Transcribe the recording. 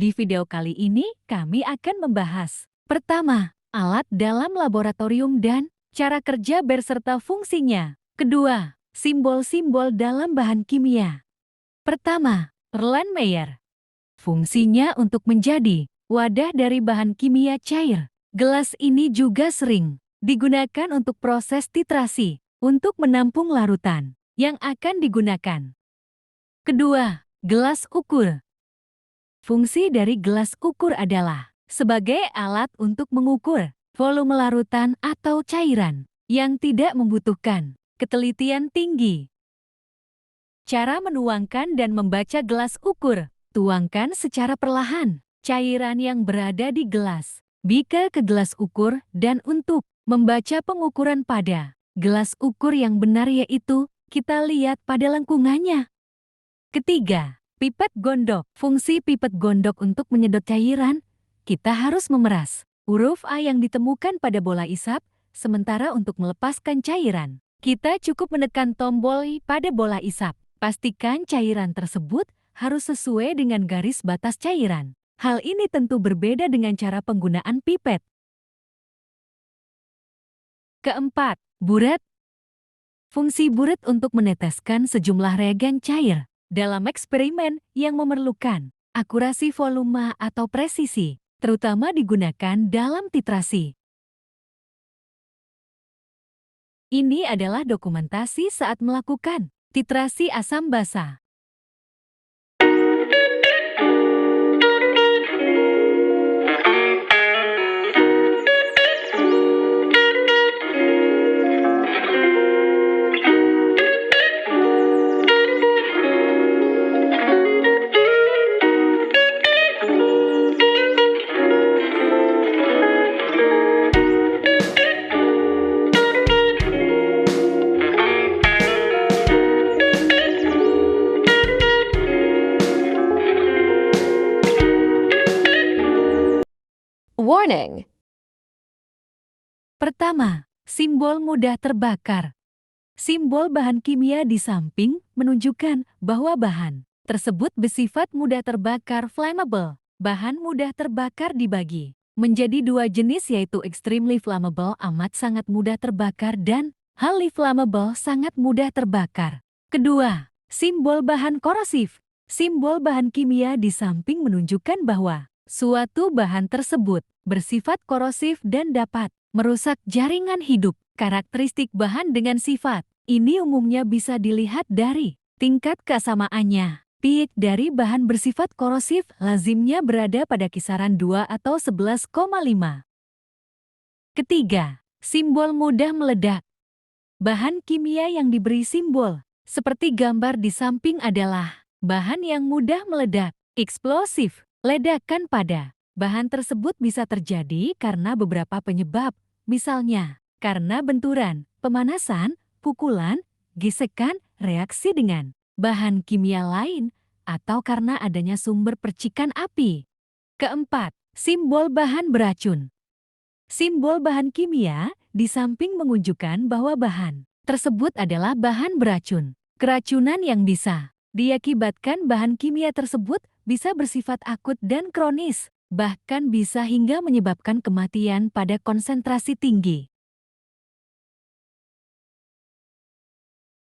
Di video kali ini, kami akan membahas pertama, alat dalam laboratorium dan cara kerja berserta fungsinya. Kedua, simbol-simbol dalam bahan kimia. Pertama, Erlenmeyer. Fungsinya untuk menjadi wadah dari bahan kimia cair. Gelas ini juga sering digunakan untuk proses titrasi untuk menampung larutan yang akan digunakan. Kedua, gelas ukur. Fungsi dari gelas ukur adalah sebagai alat untuk mengukur volume larutan atau cairan yang tidak membutuhkan ketelitian tinggi. Cara menuangkan dan membaca gelas ukur. Tuangkan secara perlahan cairan yang berada di gelas beaker ke gelas ukur dan untuk membaca pengukuran pada gelas ukur yang benar yaitu kita lihat pada lengkungannya. Ketiga, pipet gondok. Fungsi pipet gondok untuk menyedot cairan, kita harus memeras huruf A yang ditemukan pada bola isap, sementara untuk melepaskan cairan, kita cukup menekan tombol pada bola isap. Pastikan cairan tersebut harus sesuai dengan garis batas cairan. Hal ini tentu berbeda dengan cara penggunaan pipet. Keempat, buret. Fungsi buret untuk meneteskan sejumlah reagen cair dalam eksperimen yang memerlukan akurasi volume atau presisi, terutama digunakan dalam titrasi. Ini adalah dokumentasi saat melakukan titrasi asam basa. Warning! Pertama, simbol mudah terbakar. Simbol bahan kimia di samping menunjukkan bahwa bahan tersebut bersifat mudah terbakar flammable. Bahan mudah terbakar dibagi menjadi dua jenis yaitu extremely flammable amat sangat mudah terbakar dan highly flammable sangat mudah terbakar. Kedua, simbol bahan korosif. Simbol bahan kimia di samping menunjukkan bahwa suatu bahan tersebut bersifat korosif dan dapat merusak jaringan hidup. Karakteristik bahan dengan sifat ini umumnya bisa dilihat dari tingkat kesamaannya. PH dari bahan bersifat korosif lazimnya berada pada kisaran 2 atau 11,5. Ketiga, simbol mudah meledak. Bahan kimia yang diberi simbol seperti gambar di samping adalah bahan yang mudah meledak, eksplosif. Ledakan pada bahan tersebut bisa terjadi karena beberapa penyebab, misalnya karena benturan, pemanasan, pukulan, gesekan, reaksi dengan bahan kimia lain, atau karena adanya sumber percikan api. Keempat, simbol bahan beracun. Simbol bahan kimia di samping menunjukkan bahwa bahan tersebut adalah bahan beracun. Keracunan yang bisa diakibatkan bahan kimia tersebut bisa bersifat akut dan kronis, bahkan bisa hingga menyebabkan kematian pada konsentrasi tinggi.